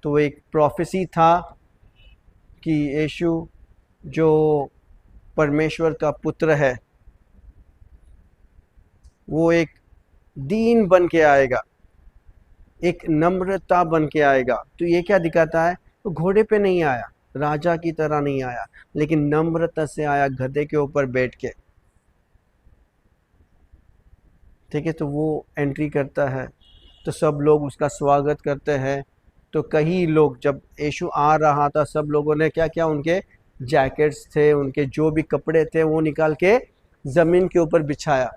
तो एक प्रोफेसी था कि यीशु जो परमेश्वर का पुत्र है वो एक दीन बन के आएगा, एक नम्रता बन के आएगा। तो ये क्या दिखाता है? तो घोड़े पे नहीं आया, राजा की तरह नहीं आया, लेकिन नम्रता से आया, गधे के ऊपर बैठ के। ठीक है, तो वो एंट्री करता है तो सब लोग उसका स्वागत करते हैं। तो कई लोग, जब यीशु आ रहा था, सब लोगों ने क्या किया, उनके जैकेट्स थे, उनके जो भी कपड़े थे वो निकाल के ज़मीन के ऊपर बिछाया।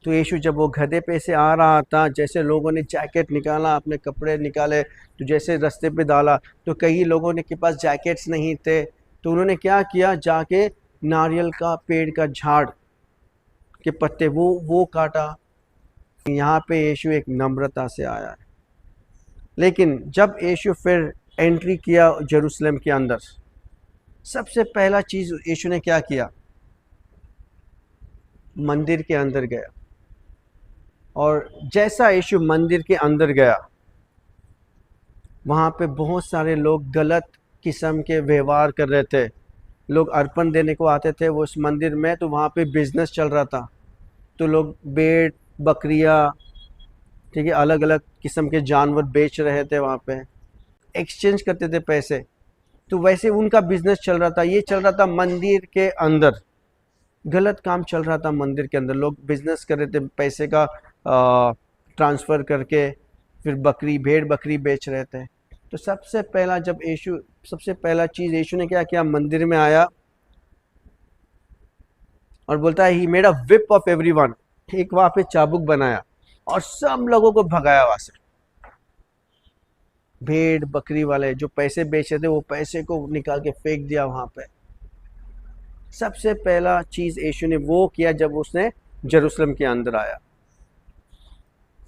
तो यीशु जब वो गधे पे से आ रहा था, जैसे लोगों ने जैकेट निकाला, अपने कपड़े निकाले, तो जैसे रास्ते पे डाला, तो कई लोगों ने के पास जैकेट्स नहीं थे, तो उन्होंने क्या किया, जाके नारियल का पेड़ का झाड़ के पत्ते वो काटा। यहाँ पे यीशु एक नम्रता से आया है। लेकिन जब यीशु फिर एंट्री किया जेरूशलेम के अंदर, सबसे पहला चीज़ यीशु ने क्या किया, मंदिर के अंदर गया। और जैसा यीशु मंदिर के अंदर गया, वहाँ पे बहुत सारे लोग गलत किस्म के व्यवहार कर रहे थे। लोग अर्पण देने को आते थे वो उस मंदिर में, तो वहाँ पे बिजनेस चल रहा था। तो लोग भेड़ बकरियाँ, ठीक है, अलग अलग किस्म के जानवर बेच रहे थे वहाँ पे, एक्सचेंज करते थे पैसे। तो वैसे उनका बिजनेस चल रहा था। ये चल रहा था मंदिर के अंदर, गलत काम चल रहा था मंदिर के अंदर। लोग बिजनेस कर रहे थे, पैसे का ट्रांसफ़र करके फिर भेड़ बकरी बेच रहे थे। तो सबसे पहला सबसे पहला चीज़ यीशु ने क्या किया, मंदिर में आया और बोलता है, he made a whip of everyone. एक वहाँ पे चाबुक बनाया और सब लोगों को भगाया वहाँ से। भेड़ बकरी वाले जो पैसे बेच रहे थे, वो पैसे को निकाल के फेंक दिया वहाँ पे। सबसे पहला चीज़ यीशु ने वो किया जब उसने जेरूशलेम के अंदर आया।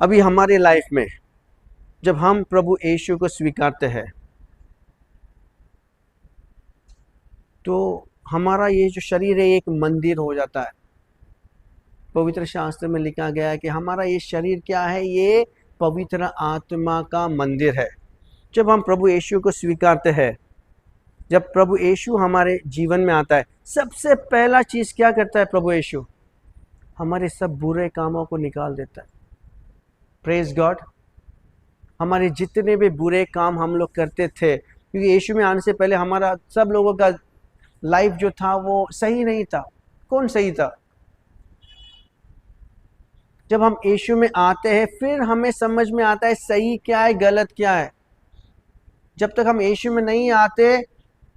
अभी हमारे लाइफ में जब हम प्रभु यीशु को स्वीकारते हैं, तो हमारा ये जो शरीर है एक मंदिर हो जाता है। पवित्र शास्त्र में लिखा गया है कि हमारा ये शरीर क्या है, ये पवित्र आत्मा का मंदिर है। जब हम प्रभु यीशु को स्वीकारते हैं, जब प्रभु यीशु हमारे जीवन में आता है, सबसे पहला चीज़ क्या करता है प्रभु यीशु, हमारे सब बुरे कामों को निकाल देता है। Praise God. हमारे जितने भी बुरे काम हम लोग करते थे, क्योंकि यीशु में आने से पहले हमारा सब लोगों का लाइफ जो था वो सही नहीं था। कौन सही था? जब हम यीशु में आते हैं, फिर हमें समझ में आता है सही क्या है, गलत क्या है। जब तक हम यीशु में नहीं आते,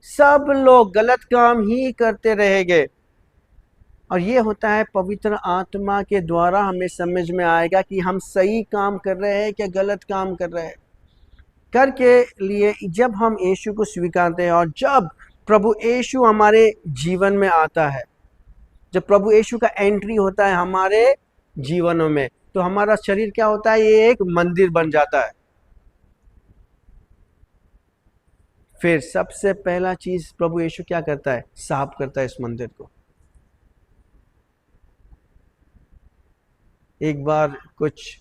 सब लोग गलत काम ही करते रहेंगे। और ये होता है पवित्र आत्मा के द्वारा हमें समझ में आएगा कि हम सही काम कर रहे हैं क्या गलत काम कर रहे हैं। करके लिए जब हम यीशु को स्वीकारते हैं और जब प्रभु यीशु हमारे जीवन में आता है, जब प्रभु यीशु का एंट्री होता है हमारे जीवनों में, तो हमारा शरीर क्या होता है, ये एक मंदिर बन जाता है। फिर सबसे पहला चीज प्रभु यीशु क्या करता है, साफ करता है इस मंदिर को। एक बार कुछ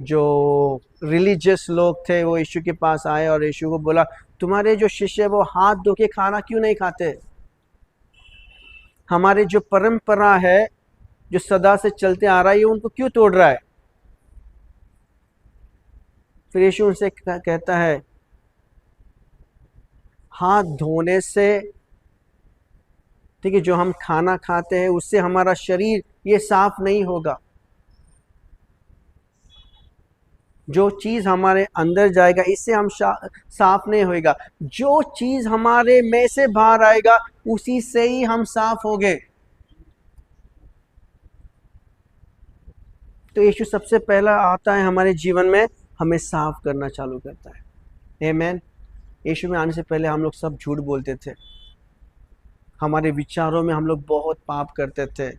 जो रिलीजियस लोग थे वो यीशु के पास आए और यीशु को बोला, तुम्हारे जो शिष्य है वो हाथ धो के खाना क्यों नहीं खाते? हमारे जो परंपरा है जो सदा से चलते आ रहा है, ये उनको क्यों तोड़ रहा है? फिर यीशु उनसे कहता है, हाथ धोने से, ठीक है, जो हम खाना खाते हैं उससे हमारा शरीर ये साफ नहीं होगा। जो चीज़ हमारे अंदर जाएगा इससे हम साफ नहीं होएगा। जो चीज़ हमारे में से बाहर आएगा उसी से ही हम साफ होंगे। तो यीशु सबसे पहला आता है हमारे जीवन में, हमें साफ करना चालू करता है। आमीन। यीशु में आने से पहले हम लोग सब झूठ बोलते थे, हमारे विचारों में हम लोग बहुत पाप करते थे,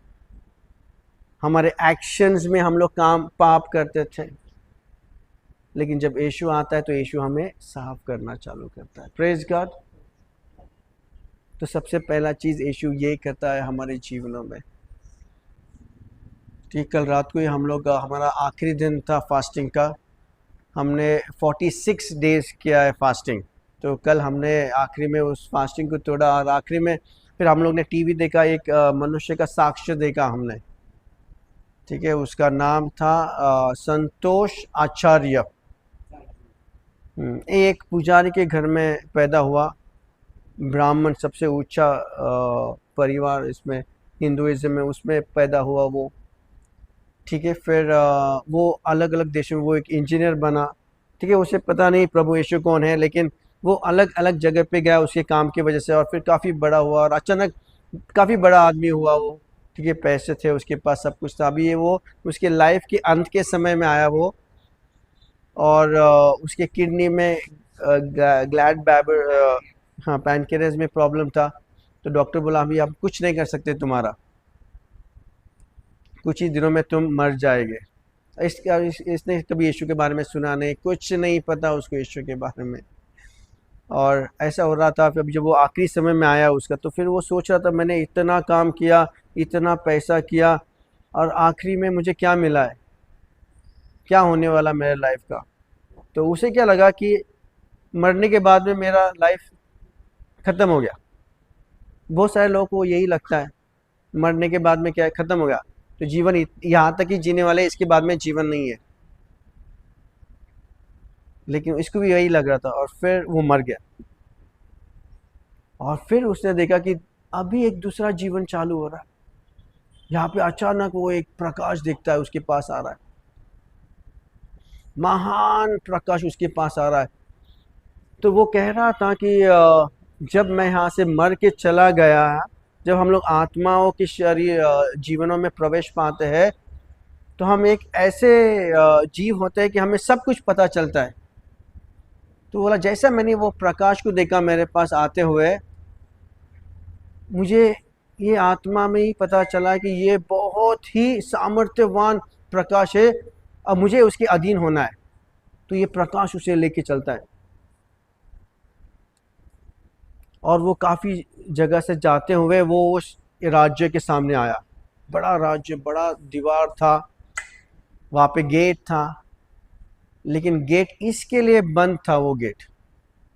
हमारे एक्शंस में हम लोग पाप करते थे। लेकिन जब यीशु आता है तो यीशु हमें साफ करना चालू करता है। Praise God. तो सबसे पहला चीज़ यीशु ये करता है हमारे जीवनों में। ठीक, कल रात को ही हम लोग हमारा आखिरी दिन था फास्टिंग का। हमने 46 डेज किया है फास्टिंग। तो कल हमने आखिरी में उस फास्टिंग को तोड़ा, और आखिरी में फिर हम लोग ने टीवी देखा, एक मनुष्य का साक्ष्य देखा हमने। ठीक है, उसका नाम था संतोष आचार्य। एक पुजारी के घर में पैदा हुआ, ब्राह्मण, सबसे ऊंचा परिवार इसमें हिंदुइज्म में, उसमें पैदा हुआ वो। ठीक है, फिर वो अलग अलग देशों में वो एक इंजीनियर बना। ठीक है, उसे पता नहीं प्रभु यीशु कौन है, लेकिन वो अलग अलग जगह पे गया उसके काम की वजह से, और फिर काफ़ी बड़ा हुआ और अचानक काफ़ी बड़ा आदमी हुआ वो। ठीक है, पैसे थे उसके पास, सब कुछ था। अभी ये वो उसके लाइफ के अंत के समय में आया वो, और उसके किडनी में ग्लैड बैबर, हाँ, पैनक्रियाज में प्रॉब्लम था। तो डॉक्टर बोला अभी आप कुछ नहीं कर सकते, तुम्हारा कुछ ही दिनों में तुम मर जाएंगे। इसने कभी यीशु के बारे में सुना नहीं, कुछ नहीं पता उसको यीशु के बारे में। और ऐसा हो रहा था, फिर जब वो आखिरी समय में आया उसका, तो फिर वो सोच रहा था मैंने इतना काम किया, इतना पैसा किया, और आखिरी में मुझे क्या मिला है, क्या होने वाला मेरे लाइफ का। तो उसे क्या लगा कि मरने के बाद में मेरा लाइफ ख़त्म हो गया। बहुत सारे लोगों को यही लगता है, मरने के बाद में क्या है, ख़त्म हो गया, तो जीवन यहाँ तक ही जीने वाले, इसके बाद में जीवन नहीं है। लेकिन इसको भी यही लग रहा था, और फिर वो मर गया। और फिर उसने देखा कि अभी एक दूसरा जीवन चालू हो रहा है। यहाँ पे अचानक वो एक प्रकाश दिखता है, उसके पास आ रहा है, महान प्रकाश उसके पास आ रहा है। तो वो कह रहा था कि जब मैं यहाँ से मर के चला गया, जब हम लोग आत्माओं के शरीर जीवनों में प्रवेश पाते हैं, तो हम एक ऐसे जीव होते हैं कि हमें सब कुछ पता चलता है। तो बोला जैसा मैंने वो प्रकाश को देखा मेरे पास आते हुए, मुझे ये आत्मा में ही पता चला कि ये बहुत ही सामर्थ्यवान प्रकाश है, अब मुझे उसके अधीन होना है। तो ये प्रकाश उसे लेके चलता है, और वो काफ़ी जगह से जाते हुए वो उस राज्य के सामने आया। बड़ा राज्य, बड़ा दीवार था, वहाँ पे गेट था, लेकिन गेट इसके लिए बंद था वो गेट।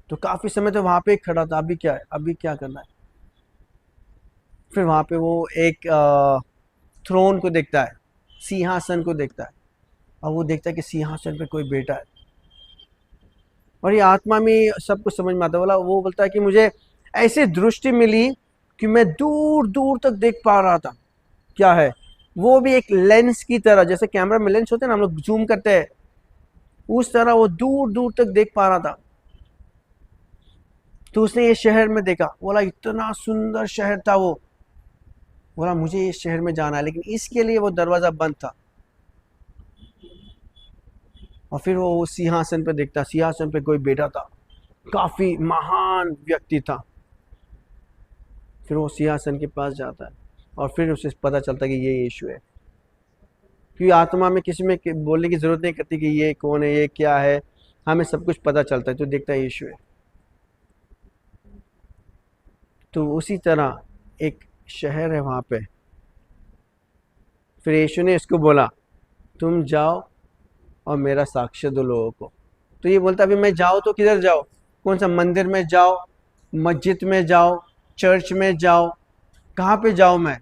तो काफ़ी समय तो वहाँ पे खड़ा था, अभी क्या है, अभी क्या करना है। फिर वहाँ पे वो एक थ्रोन को देखता है, सिंहासन को देखता है, और वो देखता है कि सिंहासन पे कोई बैठा है। और ये आत्मा में सब कुछ समझ में आता है। बोला, वो बोलता है कि मुझे ऐसी दृष्टि मिली कि मैं दूर दूर तक देख पा रहा था। क्या है वो, भी एक लेंस की तरह, जैसे कैमरा में लेंस होते हैं ना, हम लोग जूम करते हैं, उस तरह वो दूर दूर तक देख पा रहा था। तो उसने ये शहर में देखा, बोला इतना सुंदर शहर था वो। बोला मुझे इस शहर में जाना है, लेकिन इसके लिए वो दरवाज़ा बंद था। और फिर वो सिंहासन पे देखता, सिंहासन पे कोई बैठा था, काफ़ी महान व्यक्ति था। फिर वो सिंहासन के पास जाता है, और फिर उसे पता चलता है कि ये यीशु है। क्योंकि आत्मा में किसी में बोलने की ज़रूरत नहीं करती कि ये कौन है, ये क्या है, हमें सब कुछ पता चलता है, तो देखता है यीशु है। तो उसी तरह एक शहर है वहाँ पे। फिर यीशु ने इसको बोला तुम जाओ और मेरा साक्ष्य दो लोगों को। तो ये बोलता अभी मैं जाऊँ तो किधर जाओ, कौन सा मंदिर में जाओ, मस्जिद में जाओ, चर्च में जाओ, कहाँ पे जाऊँ मैं।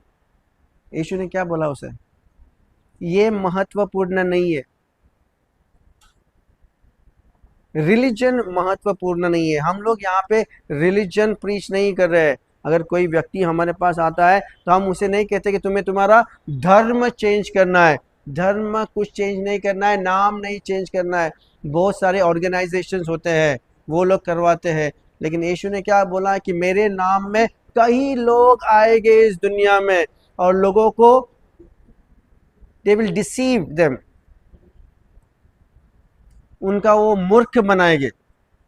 यीशु ने क्या बोला उसे, ये महत्वपूर्ण नहीं है, रिलीजन महत्वपूर्ण नहीं है। हम लोग यहाँ पे रिलीजन प्रीच नहीं कर रहे हैं। अगर कोई व्यक्ति हमारे पास आता है तो हम उसे नहीं कहते कि तुम्हें तुम्हारा धर्म चेंज करना है। धर्म कुछ चेंज नहीं करना है, नाम नहीं चेंज करना है। बहुत सारे ऑर्गेनाइजेशंस होते हैं, वो लोग करवाते हैं। लेकिन यीशु ने क्या बोला है कि मेरे नाम में कई लोग आएंगे इस दुनिया में, और लोगों को दे विल डिसीव देम, उनका वो मूर्ख बनाएंगे,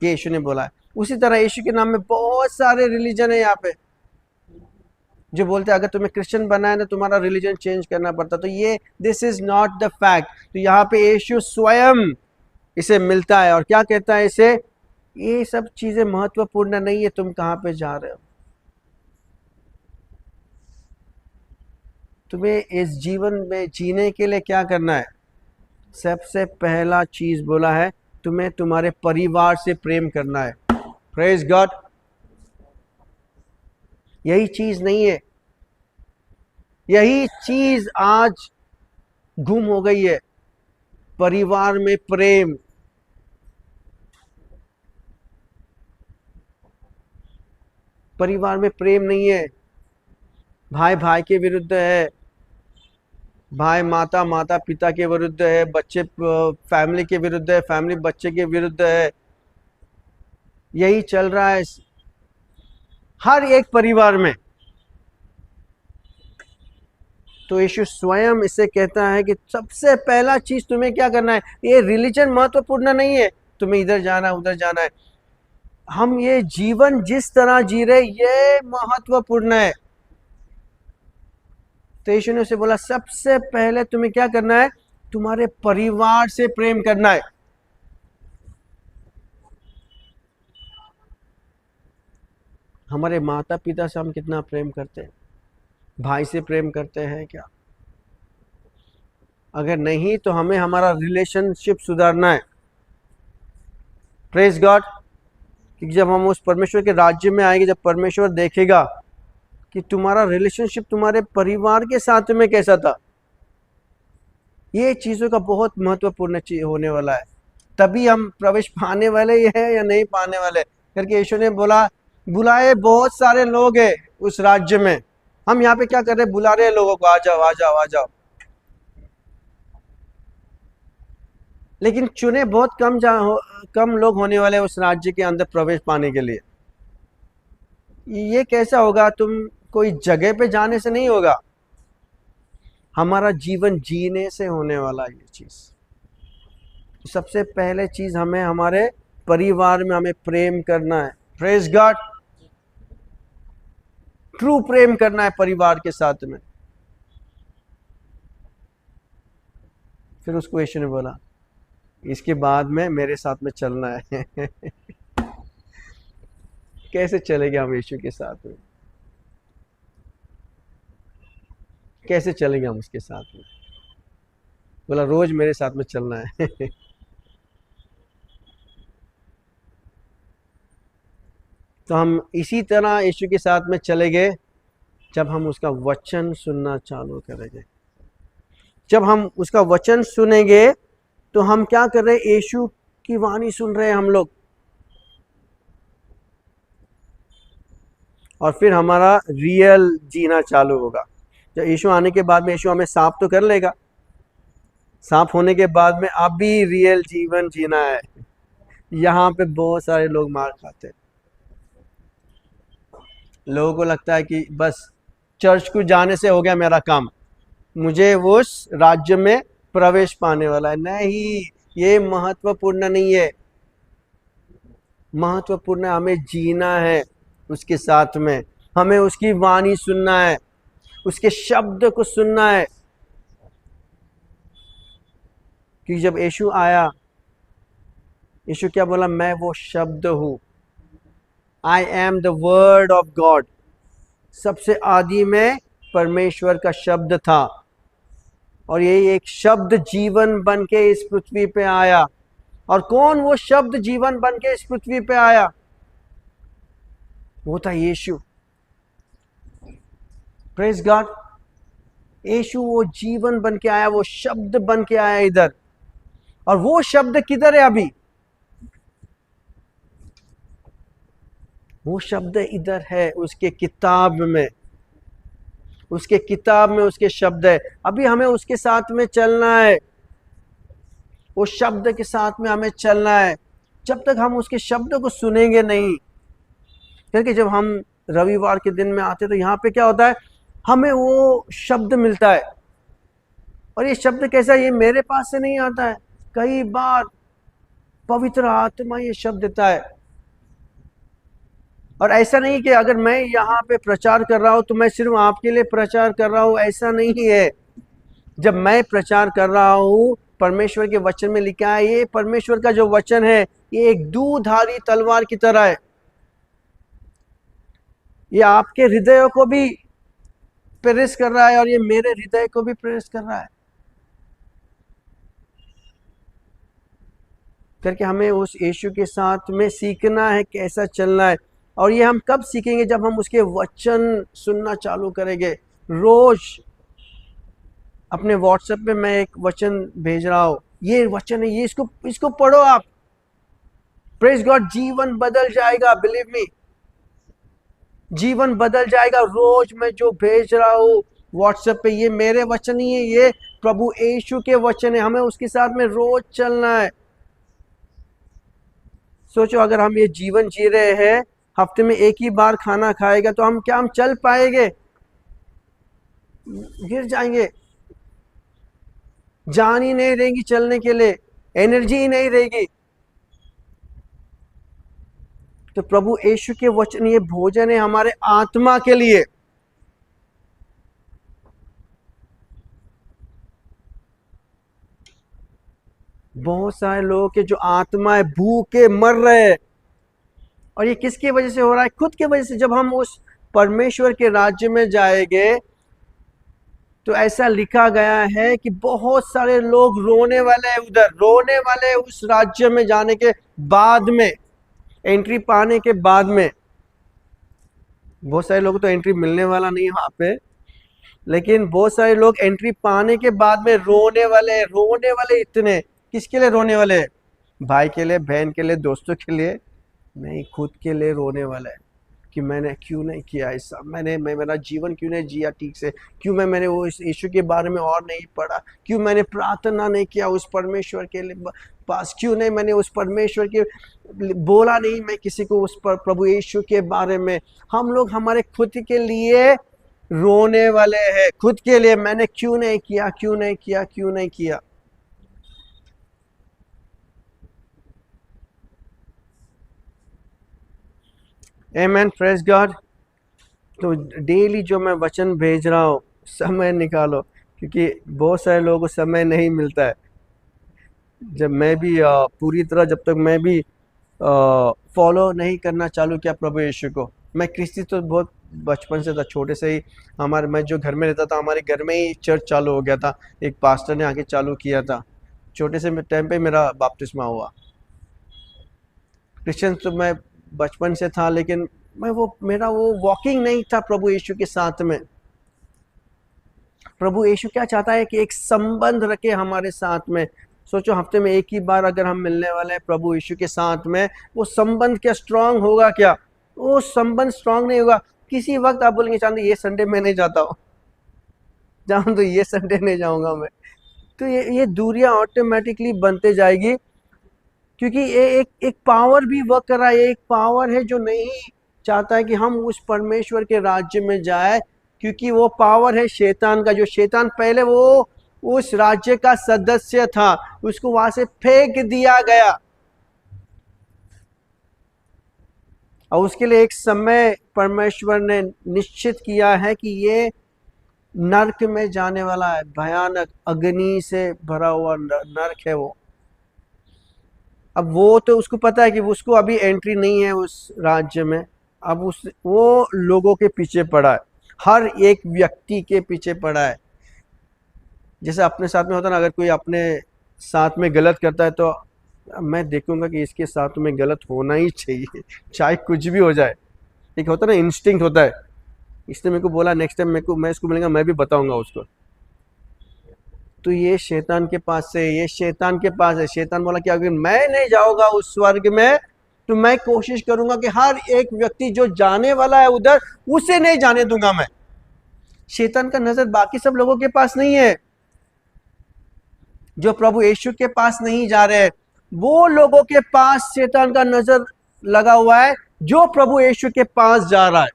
ये यीशु ने बोला है। उसी तरह यीशु के नाम में बहुत सारे रिलीजन है यहाँ पे, जो बोलते हैं अगर तुम्हें क्रिश्चियन बनना है ना तुम्हारा रिलीजन चेंज करना पड़ता। तो ये this is not the fact. तो यहाँ पे यीशु स्वयं इसे मिलता है और क्या कहता है इसे, ये सब चीजें महत्वपूर्ण नहीं है, तुम कहाँ पे जा रहे हो। तुम्हें इस जीवन में जीने के लिए क्या करना है, सबसे पहला चीज बोला है तुम्हें तुम्हारे परिवार से प्रेम करना है। Praise God. यही चीज नहीं है, यही चीज आज गुम हो गई है। परिवार में प्रेम, परिवार में प्रेम नहीं है। भाई भाई के विरुद्ध है, भाई माता माता पिता के विरुद्ध है, बच्चे फैमिली के विरुद्ध है, फैमिली बच्चे के विरुद्ध है। यही चल रहा है हर एक परिवार में। तो यीशु स्वयं इससे कहता है कि सबसे पहला चीज तुम्हें क्या करना है। ये रिलीजन महत्वपूर्ण नहीं है, तुम्हें इधर जाना है उधर जाना है। हम ये जीवन जिस तरह जी रहे ये महत्वपूर्ण है। तो यीशु ने उसे बोला सबसे पहले तुम्हें क्या करना है, तुम्हारे परिवार से प्रेम करना है। हमारे माता पिता से हम कितना प्रेम करते हैं, भाई से प्रेम करते हैं क्या? अगर नहीं तो हमें हमारा रिलेशनशिप सुधारना है। Praise God. क्योंकि जब हम उस परमेश्वर के राज्य में आएंगे, जब परमेश्वर देखेगा कि तुम्हारा रिलेशनशिप तुम्हारे परिवार के साथ में कैसा था, ये चीजों का बहुत महत्वपूर्ण चीज होने वाला है। तभी हम प्रवेश पाने वाले हैं या नहीं पाने वाले। करके यीशु ने बोला बुलाए बहुत सारे लोग हैं उस राज्य में, हम यहाँ पे क्या कर रहे हैं, बुला रहे हैं लोगों को, आ जाओ आ जाओ आ जाओ। लेकिन चुने बहुत कम लोग होने वाले उस राज्य के अंदर प्रवेश पाने के लिए। ये कैसा होगा? तुम कोई जगह पे जाने से नहीं होगा, हमारा जीवन जीने से होने वाला ये चीज। सबसे पहले चीज हमें हमारे परिवार में हमें प्रेम करना है। Praise God. ट्रू प्रेम करना है परिवार के साथ में। फिर उसको यीशु ने बोला इसके बाद में मेरे साथ में चलना है। कैसे चलेंगे हम यीशु के साथ में? कैसे चलेंगे हम उसके साथ में? बोला रोज मेरे साथ में चलना है। तो हम इसी तरह यीशु के साथ में चलेंगे जब हम उसका वचन सुनना चालू करेंगे। जब हम उसका वचन सुनेंगे तो हम क्या कर रहे हैं, यीशु की वाणी सुन रहे हैं हम लोग। और फिर हमारा रियल जीना चालू होगा। जब यीशु आने के बाद में यीशु हमें साफ तो कर लेगा, साफ होने के बाद में अब भी रियल जीवन जीना है। यहाँ पे बहुत सारे लोग मार खाते हैं। लोगों को लगता है कि बस चर्च को जाने से हो गया मेरा काम, मुझे उस राज्य में प्रवेश पाने वाला है। नहीं, ये महत्वपूर्ण नहीं है। महत्वपूर्ण हमें जीना है उसके साथ में, हमें उसकी वाणी सुनना है, उसके शब्द को सुनना है। क्योंकि जब यीशु आया, यीशु क्या बोला, मैं वो शब्द हूं। I am the word of God. सबसे आदि में परमेश्वर का शब्द था, और ये एक शब्द जीवन बन के इस पृथ्वी पे आया। और कौन वो शब्द जीवन बन के इस पृथ्वी पे आया? वो था यीशु। Praise God. यीशु वो जीवन बन के आया, वो शब्द बन के आया इधर। और वो शब्द किधर है अभी? वो शब्द इधर है, उसके किताब में। उसके किताब में उसके शब्द है। अभी हमें उसके साथ में चलना है, उस शब्द के साथ में हमें चलना है। जब तक हम उसके शब्द को सुनेंगे नहीं, क्योंकि जब हम रविवार के दिन में आते तो यहाँ पे क्या होता है, हमें वो शब्द मिलता है। और ये शब्द कैसा, ये मेरे पास से नहीं आता है, कई बार पवित्र आत्मा ये शब्द देता है। और ऐसा नहीं कि अगर मैं यहाँ पे प्रचार कर रहा हूँ तो मैं सिर्फ आपके लिए प्रचार कर रहा हूँ, ऐसा नहीं है। जब मैं प्रचार कर रहा हूँ, परमेश्वर के वचन में लिखा है, ये परमेश्वर का जो वचन है ये एक दूधारी तलवार की तरह है। ये आपके हृदय को भी प्रेरित कर रहा है और ये मेरे हृदय को भी प्रेरित कर रहा है। करके हमें उस यीशु के साथ में सीखना है कैसा चलना है। और ये हम कब सीखेंगे? जब हम उसके वचन सुनना चालू करेंगे। रोज अपने व्हाट्सएप पे मैं एक वचन भेज रहा हूँ, ये वचन है, ये इसको पढ़ो आप। प्रेज गॉड, जीवन बदल जाएगा, बिलीव मी, जीवन बदल जाएगा। रोज मैं जो भेज रहा हूँ व्हाट्सएप पे, ये मेरे वचन ही है, ये प्रभु यीशु के वचन है, हमें उसके साथ में रोज चलना है। सोचो, अगर हम ये जीवन जी रहे हैं, हफ्ते में एक ही बार खाना खाएगा, तो हम चल पाएंगे? गिर जाएंगे, जान ही नहीं रहेगी चलने के लिए, एनर्जी ही नहीं रहेगी। तो प्रभु यीशु के वचन, ये भोजन है हमारे आत्मा के लिए। बहुत सारे लोग के जो आत्मा है भूखे मर रहे हैं, और ये किसकी वजह से हो रहा है? खुद की वजह से। जब हम उस परमेश्वर के राज्य में जाएंगे, तो ऐसा लिखा गया है कि बहुत सारे लोग रोने वाले हैं, उधर रोने वाले उस राज्य में जाने के बाद में, एंट्री पाने के बाद में। बहुत सारे लोग तो एंट्री मिलने वाला नहीं है वहां पे, लेकिन बहुत सारे लोग एंट्री पाने के बाद में रोने वाले इतने। किसके लिए रोने वाले? भाई के लिए, बहन के लिए, दोस्तों के लिए नहीं, खुद के लिए रोने वाला है कि मैंने क्यों नहीं किया ऐसा, मैं मेरा जीवन क्यों नहीं जिया ठीक से, क्यों मैंने वो इस यीशु के बारे में और नहीं पढ़ा, क्यों मैंने प्रार्थना नहीं किया उस परमेश्वर के लिए पास, क्यों नहीं मैंने उस परमेश्वर के बोला नहीं मैं किसी को उस प्रभु यीशु के बारे में। हम लोग हमारे खुद के लिए रोने वाले हैं, खुद के लिए, मैंने क्यों नहीं किया, क्यों नहीं किया, क्यों नहीं किया। आमेन, प्रेज गॉड। तो डेली जो मैं वचन भेज रहा हूँ, समय निकालो, क्योंकि बहुत सारे लोगों को समय नहीं मिलता है। जब मैं भी पूरी तरह, जब तक मैं भी फॉलो नहीं करना चालू किया प्रभु यीशु को, मैं क्रिस्ती तो बहुत बचपन से था, छोटे से ही मैं जो घर में रहता था, हमारे घर में ही चर्च चालू हो गया था, एक पास्टर ने आके चालू किया था। छोटे से टाइम पे मेरा बपतिस्मा हुआ। क्रिश्चियन तो मैं बचपन से था, लेकिन मेरा वो वॉकिंग नहीं था प्रभु यीशु के साथ में। प्रभु यीशु क्या चाहता है कि एक संबंध रखे हमारे साथ में। सोचो, हफ्ते में एक ही बार अगर हम मिलने वाले हैं प्रभु यीशु के साथ में, वो संबंध क्या स्ट्रांग होगा क्या? वो संबंध स्ट्रांग नहीं होगा। किसी वक्त आप बोलेंगे, चांदी ये संडे में नहीं जाता हूँ, जाऊँ तो ये संडे नहीं जाऊंगा मैं। तो ये दूरियां ऑटोमेटिकली बनते जाएगी, क्योंकि ये एक पावर भी वर्क कर रहा है। एक पावर है जो नहीं चाहता है कि हम उस परमेश्वर के राज्य में जाए, क्योंकि वो पावर है शैतान का। जो शैतान पहले वो उस राज्य का सदस्य था, उसको वहां से फेंक दिया गया, और उसके लिए एक समय परमेश्वर ने निश्चित किया है कि ये नरक में जाने वाला है। भयानक अग्नि से भरा हुआ नरक है वो। अब वो तो उसको पता है कि उसको अभी एंट्री नहीं है उस राज्य में। अब वो लोगों के पीछे पड़ा है, हर एक व्यक्ति के पीछे पड़ा है। जैसे अपने साथ में होता ना, अगर कोई अपने साथ में गलत करता है, तो मैं देखूंगा कि इसके साथ में गलत होना ही चाहिए, चाहे कुछ भी हो जाए। एक होता ना, इंस्टिंक्ट होता है, इसने मेरे को बोला, नेक्स्ट टाइम मैं इसको मिलेगा, मैं भी बताऊंगा उसको। तो ये शैतान के पास से, ये शैतान के पास है। शैतान बोला कि अगर मैं नहीं जाऊंगा उस स्वर्ग में, तो मैं कोशिश करूंगा कि हर एक व्यक्ति जो जाने वाला है उधर, उसे नहीं जाने दूंगा मैं। शैतान का नजर बाकी सब लोगों के पास नहीं है, जो प्रभु यीशु के पास नहीं जा रहे, वो लोगों के पास शैतान का नजर लगा हुआ है जो प्रभु यीशु के पास जा रहा है।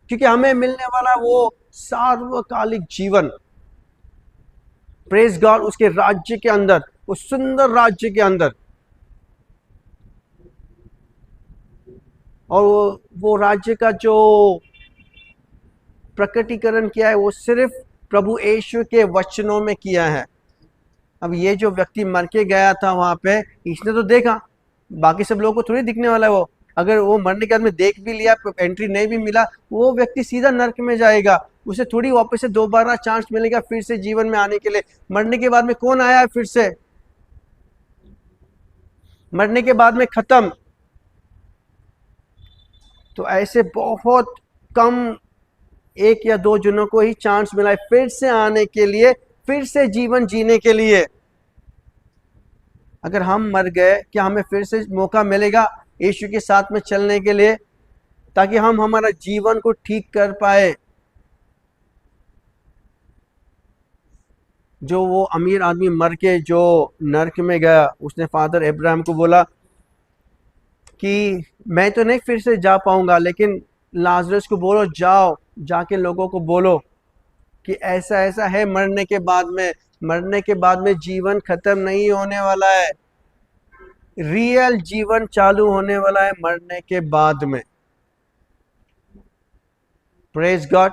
क्योंकि हमें मिलने वाला वो सार्वकालिक जीवन, प्रेज गॉड, उसके राज्य के अंदर, उस सुंदर राज्य के अंदर। और वो राज्य का जो प्रकटीकरण किया है, वो सिर्फ प्रभु यीशु के वचनों में किया है। अब ये जो व्यक्ति मर के गया था वहां पे, इसने तो देखा, बाकी सब लोगों को थोड़ी दिखने वाला है वो। अगर वो मरने के बाद में देख भी लिया, एंट्री नहीं भी मिला, वो व्यक्ति सीधा नरक में जाएगा। उसे थोड़ी वापस से दोबारा चांस मिलेगा फिर से जीवन में आने के लिए। मरने के बाद में कौन आया है फिर से? मरने के बाद में खत्म। तो ऐसे बहुत कम एक या दो जनों को ही चांस मिला है फिर से आने के लिए, फिर से जीवन जीने के लिए। अगर हम मर गए, क्या हमें फिर से मौका मिलेगा यीशु के साथ में चलने के लिए, ताकि हम हमारा जीवन को ठीक कर पाए? जो वो अमीर आदमी मर के जो नरक में गया, उसने फादर अब्राहम को बोला कि मैं तो नहीं फिर से जा पाऊंगा, लेकिन लाजरस को बोलो जाओ, जाके लोगों को बोलो कि ऐसा ऐसा है मरने के बाद में। मरने के बाद में जीवन खत्म नहीं होने वाला है, रियल जीवन चालू होने वाला है मरने के बाद में। Praise God.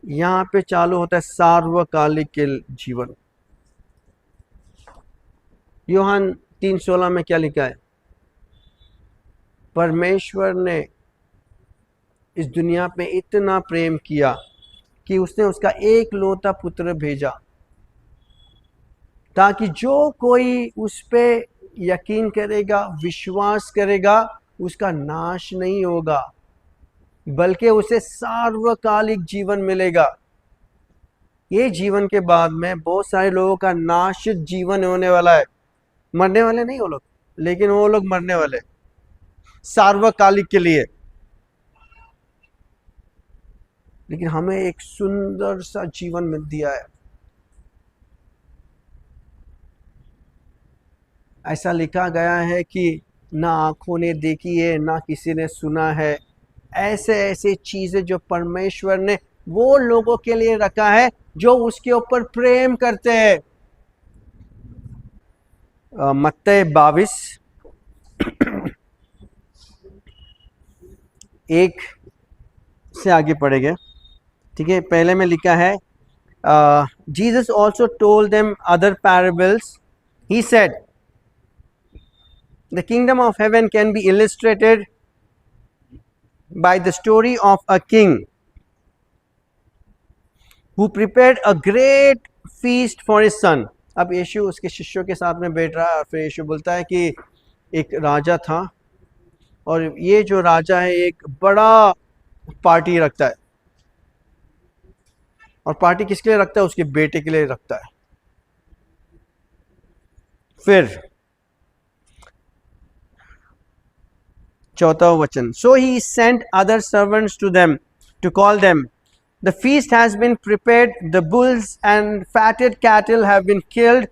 यहाँ पे चालू होता है सार्वकालिक के जीवन। यूहन्ना 3:16 में क्या लिखा है? परमेश्वर ने इस दुनिया में इतना प्रेम किया कि उसने उसका एक लौता पुत्र भेजा, ताकि जो कोई उस पे यकीन करेगा, विश्वास करेगा, उसका नाश नहीं होगा, बल्कि उसे सार्वकालिक जीवन मिलेगा। ये जीवन के बाद में बहुत सारे लोगों का नाशित जीवन होने वाला है। मरने वाले नहीं वो लोग, लेकिन वो लोग मरने वाले सार्वकालिक के लिए। लेकिन हमें एक सुंदर सा जीवन मिल दिया है। ऐसा लिखा गया है कि ना आंखों ने देखी है, ना किसी ने सुना है, ऐसे ऐसे चीजें जो परमेश्वर ने वो लोगों के लिए रखा है जो उसके ऊपर प्रेम करते हैं। मत्ती 22 1 से आगे पढ़ेंगे, ठीक है। पहले में लिखा है, Jesus also told them other parables. He said, the kingdom of haven can be illustrated by the story of a king who prepared a great feast for his son. अब यीशु उसके शिष्यों के साथ में बैठ रहा है और फिर यीशु बोलता है कि एक राजा था और ये जो राजा है एक बड़ा पार्टी रखता है। और पार्टी किसके लिए रखता है? उसके बेटे के लिए रखता है। फिर 4वां वचन, so he sent other servants to them to call them. The feast has been prepared, the bulls and fatted cattle have been killed,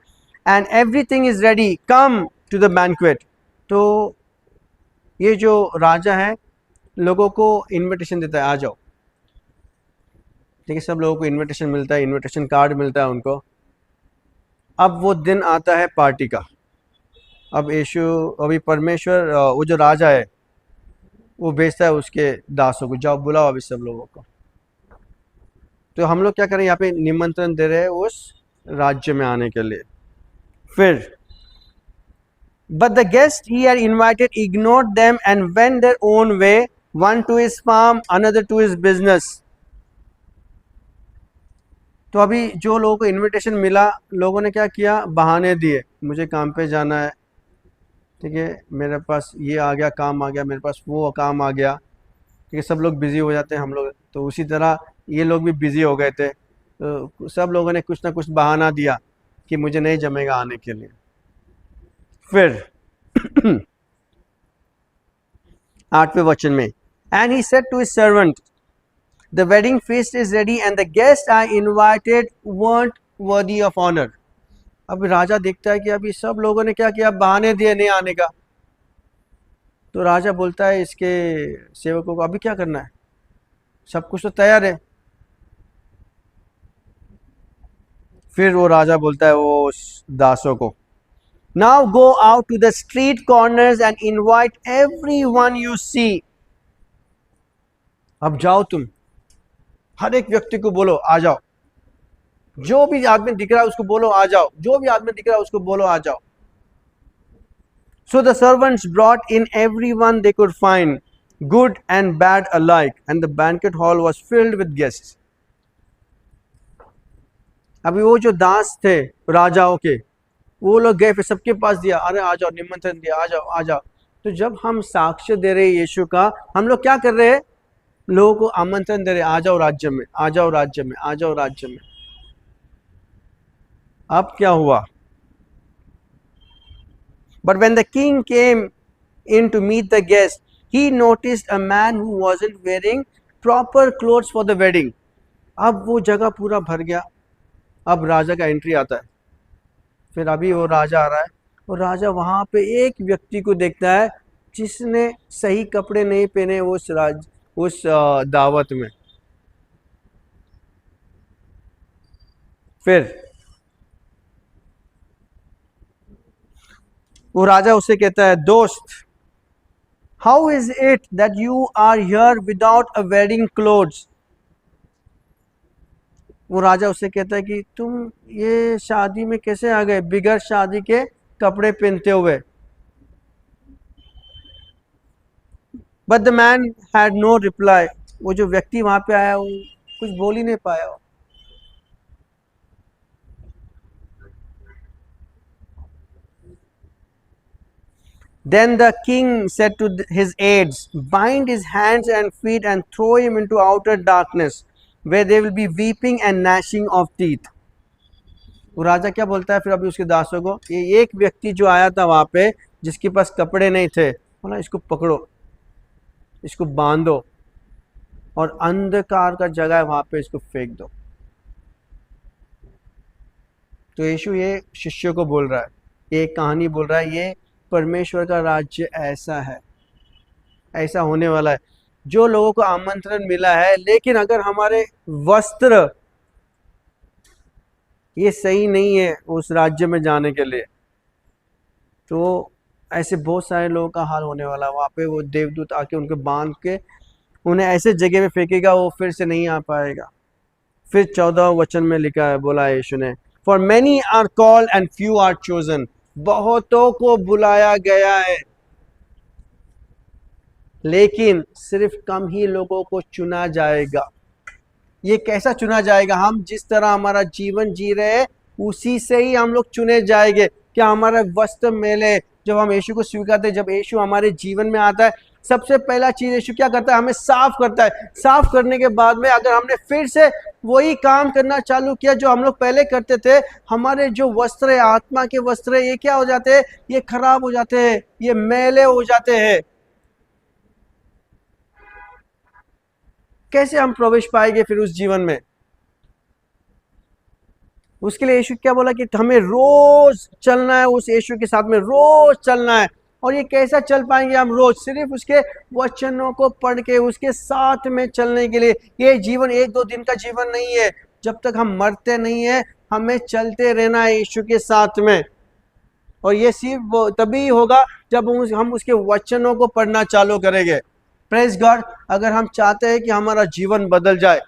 and everything is ready. Come to the banquet. तो ये जो राजा है लोगों को invitation देता है, आ जाओ। ठीक है, सब लोगों को इनविटेशन मिलता है, इनविटेशन कार्ड मिलता है उनको। अब वो दिन आता है पार्टी का। अब यीशु, अभी परमेश्वर, वो जो राजा है वो भेजता है उसके दासों को, जाओ बुलाओ अभी सब लोगों को। तो हम लोग क्या करें, यहाँ पे निमंत्रण दे रहे हैं उस राज्य में आने के लिए। फिर but the guest he had invited ignored them and went their own way, one to his farm, another to his business. तो अभी जो लोगों को इनविटेशन मिला, लोगों ने क्या किया, बहाने दिए, मुझे काम पे जाना है, ठीक है, मेरे पास ये आ गया, काम आ गया, मेरे पास वो काम आ गया, ठीक है। सब लोग बिजी हो जाते हैं, हम लोग तो उसी तरह ये लोग भी बिजी हो गए थे। तो सब लोगों ने कुछ ना कुछ बहाना दिया कि मुझे नहीं जमेगा आने के लिए। फिर 8वें वचन में, and he said to his servant, the wedding feast is ready and the guest I invited weren't worthy of honor. अब राजा देखता है कि अभी सब लोगों ने क्या किया, बहाने दिए नहीं आने का। तो राजा बोलता है इसके सेवकों को, अभी क्या करना है, सब कुछ तो तैयार है। फिर वो राजा बोलता है वो दासों को, now go out to the street corners and invite everyone you see. अब जाओ तुम, हर एक व्यक्ति को बोलो आ जाओ, जो भी आदमी दिख रहा है उसको बोलो आ जाओ, जो भी आदमी दिख रहा है उसको बोलो आ जाओ। So the servants brought in everyone they could find, good and bad alike, and the banquet hall was filled with guests. अभी वो जो दास थे राजाओं के, वो लोग गए, फिर सबके पास दिया, अरे आ जाओ, निमंत्रण दिया, आ जाओ आ जाओ। तो जब हम साक्ष्य दे रहे हैं यीशु का, हम लोग क्या कर रहे हैं? लोगों को आमंत्रण दे रहे हैं, आ जाओ राज्य में, आ जाओ राज्य में, आ जाओ राज्य में। अब क्या हुआ? But when the king came in to meet the guest, he noticed a man who wasn't wearing proper clothes for the wedding. अब वो जगह पूरा भर गया। अब राजा का एंट्री आता है। फिर अभी वो राजा आ रहा है, और राजा वहां पे एक व्यक्ति को देखता है जिसने सही कपड़े नहीं पहने उस दावत में। फिर वो राजा उससे कहता है, दोस्त, how is it that you are here without a wedding clothes? वो राजा उससे कहता है कि तुम ये शादी में कैसे आ गए बिगैर शादी के कपड़े पहनते हुए? But the man had no reply. वो जो व्यक्ति वहां पे आया, वो कुछ बोल ही नहीं पाया। Then the king said to his aides, bind his hands and feet and throw him into outer darkness, where there will be weeping and gnashing of teeth. वो राजा क्या बोलता है फिर अभी उसके दासों को? ये एक व्यक्ति जो आया था वहां पे, जिसके पास कपड़े नहीं थे, बोला इसको पकड़ो, इसको बांधो, और अंधकार का जगह है वहां पे इसको फेंक दो। तो यीशु ये शिष्यों को बोल रहा है, ये कहानी बोल रहा है, ये परमेश्वर का राज्य ऐसा है, ऐसा होने वाला है। जो लोगों को आमंत्रण मिला है, लेकिन अगर हमारे वस्त्र ये सही नहीं है उस राज्य में जाने के लिए, तो ऐसे बहुत सारे लोगों का हाल होने वाला है। वहाँ पे वो देवदूत आके उनको बांध के उन्हें ऐसे जगह में फेंकेगा, वो फिर से नहीं आ पाएगा। फिर 14 वचन में लिखा है, बोला यीशु ने, for many are called and few are chosen. बहुतों को बुलाया गया है, लेकिन सिर्फ कम ही लोगों को चुना जाएगा। ये कैसा चुना जाएगा? हम जिस तरह हमारा जीवन जी रहे हैं, उसी से ही हम लोग चुने जाएंगे। क्या हमारा वस्त्र मैले? जब हम यीशु को स्वीकारते हैं, जब यीशु हमारे जीवन में आता है, सबसे पहला चीज यीशु क्या करता है? हमें साफ करता है। साफ करने के बाद में अगर हमने फिर से वही काम करना चालू किया जो हम लोग पहले करते थे, हमारे जो वस्त्र है, आत्मा के वस्त्र है, ये क्या हो जाते हैं? ये खराब हो जाते हैं, ये मैले हो जाते हैं। कैसे हम प्रवेश पाएंगे फिर उस जीवन में? उसके लिए यीशु क्या बोला कि हमें रोज चलना है, उस यीशु के साथ में रोज चलना है। और ये कैसा चल पाएंगे हम रोज? सिर्फ उसके वचनों को पढ़ के, उसके साथ में चलने के लिए। ये जीवन 1-2 दिन का जीवन नहीं है। जब तक हम मरते नहीं है, हमें चलते रहना है यीशु के साथ में। और ये सिर्फ तभी होगा जब हम उसके वचनों को पढ़ना चालू करेंगे। Praise God. अगर हम चाहते हैं कि हमारा जीवन बदल जाए,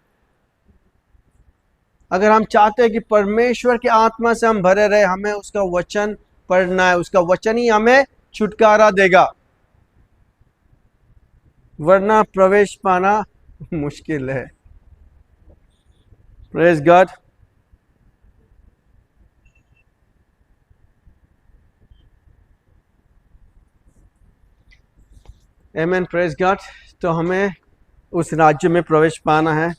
अगर हम चाहते हैं कि परमेश्वर की आत्मा से हम भरे रहे, हमें उसका वचन पढ़ना है। उसका वचन ही हमें छुटकारा देगा, वरना प्रवेश पाना मुश्किल है। Praise God. Amen. Praise God. तो हमें उस राज्य में प्रवेश पाना है।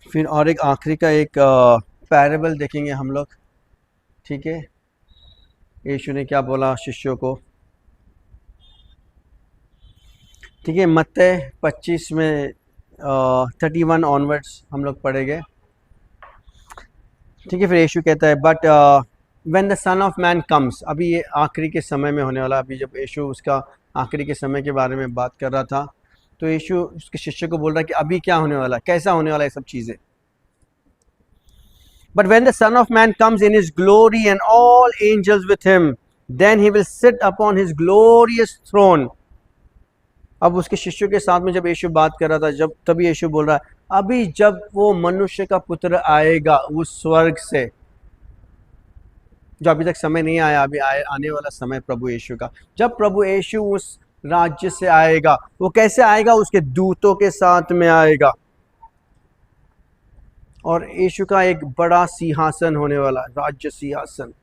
फिर और एक आखिरी का एक पैराबल देखेंगे हम लोग, ठीक है? यीशु ने क्या बोला शिष्यों को, ठीक है? मत्ती 25 में 31 ऑनवर्ड्स हम लोग पढ़ेंगे, ठीक है? फिर यीशु कहता है, but when the son of man comes. अभी ये आखिरी के समय में होने वाला। अभी जब यीशु उसका आखिरी के समय के बारे में बात कर रहा था, तो यीशु उसके शिष्य को बोल रहा है कि अभी क्या होने वाला है, कैसा होने वाला है सब चीजें। But when the Son of Man comes in his glory and all angels with him, then he will sit upon his glorious throne. अब उसके शिष्यों के साथ में जब यीशु बात कर रहा था, जब तभी यीशु बोल रहा है, अभी जब वो मनुष्य का पुत्र आएगा उस स्वर्ग से, जो अभी तक समय नहीं आया, अभी आने वाला समय प्रभु यीशु का। जब प्रभु यीशु उस राज्य से आएगा, वो कैसे आएगा? उसके दूतों के साथ में आएगा, और यीशु का एक बड़ा सिंहासन होने वाला, राज्य सिंहासन,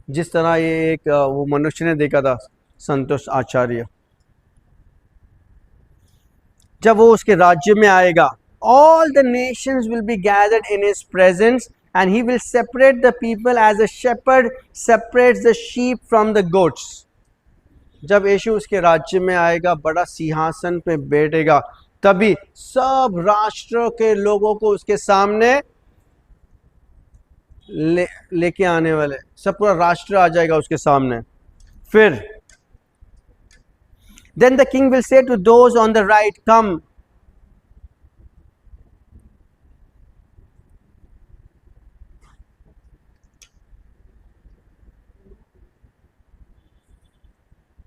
जिस तरह ये एक वो मनुष्य ने देखा था, संतोष आचार्य। जब वो उसके राज्य में आएगा, all the nations will be gathered in his presence and he will separate the people as a shepherd separates the sheep from the goats. जब यीशु उसके राज्य में आएगा, बड़ा सिंहासन पे बैठेगा, तभी सब राष्ट्रों के लोगों को उसके सामने लेके आने वाले, सब पूरा राष्ट्र आ जाएगा उसके सामने। फिर then the king will say to those on the right, come.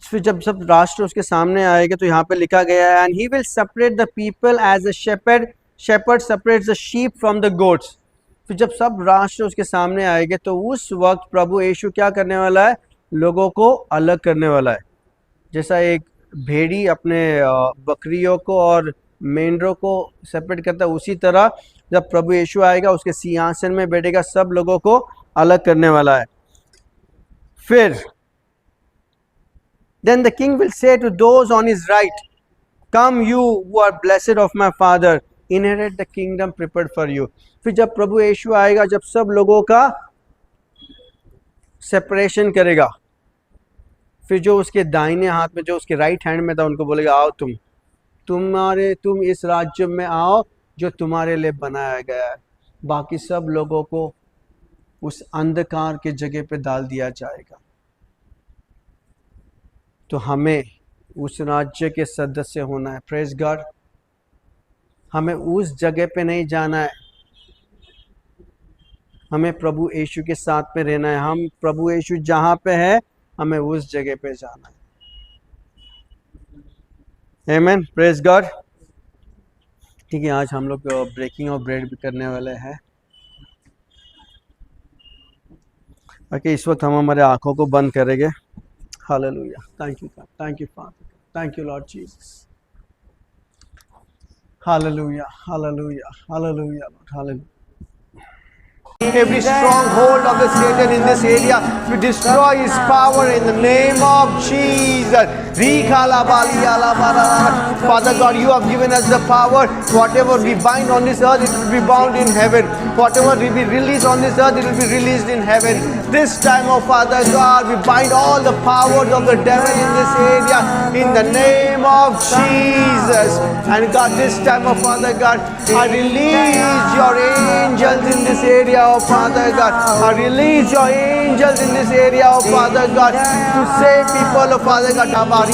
फिर जब सब राष्ट्र उसके सामने आएगा तो यहाँ पे लिखा गया है, and he will separate the people as a shepherd separates the sheep from the goats. फिर जब सब राष्ट्र उसके सामने आएंगे तो उस वक्त प्रभु यीशु क्या करने वाला है? लोगों को अलग करने वाला है। जैसा एक भेड़ी अपने बकरियों को और मेंढरों को सेपरेट करता है, उसी तरह जब प्रभु यीशु आएगा, उसके सिंहासन में बैठेगा, सब लोगों को अलग करने वाला है। फिर then the king will say to those on his right, come you who are blessed of my father, inherit the kingdom prepared for you. फिर जब प्रभु यीशु आएगा, जब सब लोगों का सेपरेशन करेगा, फिर जो उसके दाहिने हाथ में, जो उसके राइट हैंड में था, उनको बोलेगा, आओ तुम इस राज्य में आओ जो तुम्हारे लिए बनाया गया है। बाकी सब लोगों को उस अंधकार के जगह पे डाल दिया जाएगा। तो हमें उस राज्य के सदस्य होना है। Praise God. हमें उस जगह पे नहीं जाना है, हमें प्रभु यीशु के साथ में रहना है। हम प्रभु यीशु जहाँ पे है, हमें उस जगह पे जाना है। आमीन। Praise God. ठीक है, आज हम लोग ब्रेकिंग ऑफ ब्रेड भी करने वाले हैं। ओके, इस वक्त हम हमारे आंखों को बंद करेंगे। Hallelujah. Thank you God, thank you father, thank you Lord Jesus. Hallelujah, hallelujah, hallelujah, hallelujah. Every stronghold of the Satan in this area, we destroy his power in the name of Jesus. Father God, you have given us the power. Whatever we bind on this earth, it will be bound in heaven. Whatever will be released on this earth, it will be released in heaven. This time, oh Father God, we bind all the powers of the devil in this area in the name of Jesus. And God, this time, oh Father God, I release your angels in this area, oh Father God. I release your angels in this area, oh Father God, to save people, oh Father God. Oh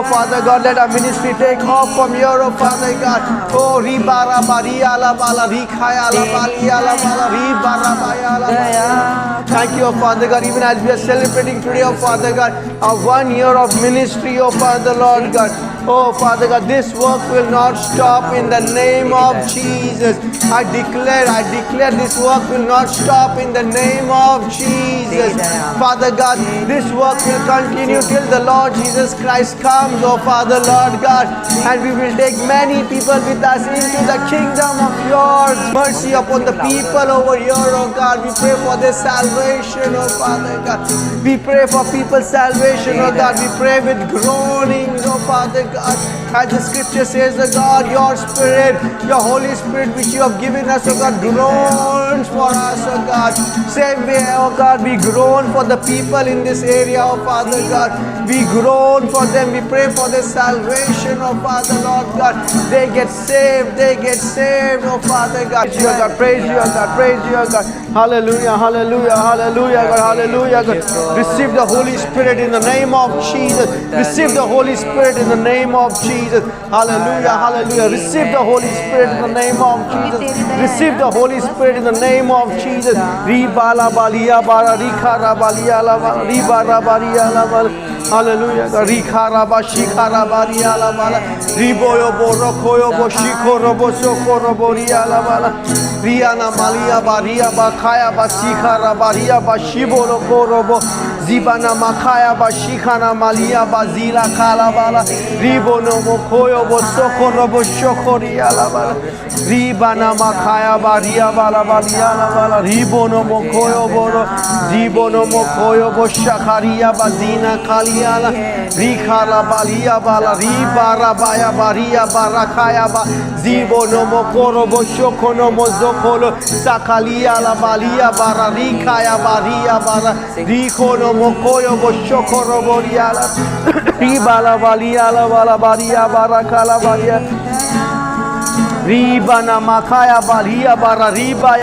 Father God, let our ministry take off from here, oh Father God. Oh Ribara Maria la Bala Rikaya la Balia la Bala Ribara Maya la. Thank you, oh Father God, even as we are celebrating today, oh Father God, our 1 year of ministry, oh Father Lord God. Oh Father God, this work will not stop in the name of Jesus. I declare this work will not stop in the name of Jesus. Father God, this work will continue till the Lord Jesus Christ comes, oh Father Lord God, and we will take many people with us into the kingdom of yours. Mercy upon the people over here, oh God. We pray for their salvation, oh Father God. We pray for people's salvation, oh God. We pray with groanings, oh Father God. As the scripture says, oh God, your Spirit, your Holy Spirit which you have given us, oh God, groans for us, oh God. Same way, oh God, we groan for the people in this area, oh Father God. We groan for them. We pray for their salvation, oh Father Lord God. They get saved, oh Father God. Praise you, oh God, praise you, oh God, praise you, oh God. Hallelujah, hallelujah, hallelujah, God, hallelujah, God. Receive the Holy Spirit in the name of Jesus. Receive the Holy Spirit in the name of Jesus. Hallelujah, hallelujah. Receive the Holy Spirit in the name of Jesus. Receive the Holy Spirit, in the name of Jesus. Ribala balia bara rikara balia la ribara balia la. Hallelujah. Rikara ba shikara balia la bala. Riboyo boro koyo bo shikoro bo sokoro boria la bala. Riana malia baria bakaya ba shikara baria ba shibolo korobo. Zibana makaya ba shikana malia bazila kala bala. Ribono mokoyo bo sokoro bo shokoria la bala. Ribana makaya baria bala balia la bala. Ribono mokoyo boro. Ribono mokoyo bo shakaria bazina kalia la. Rikala balia bala. Ribara baya baria barakaya ba. Zibono mokoro bo shokono mozokolo. Sakalia la balia bara rikaya baria bara. Rikono mokoyo bo shokoro boria la. Ribala balia la bala baria barakala baria. Ribana makaya balia bara riba.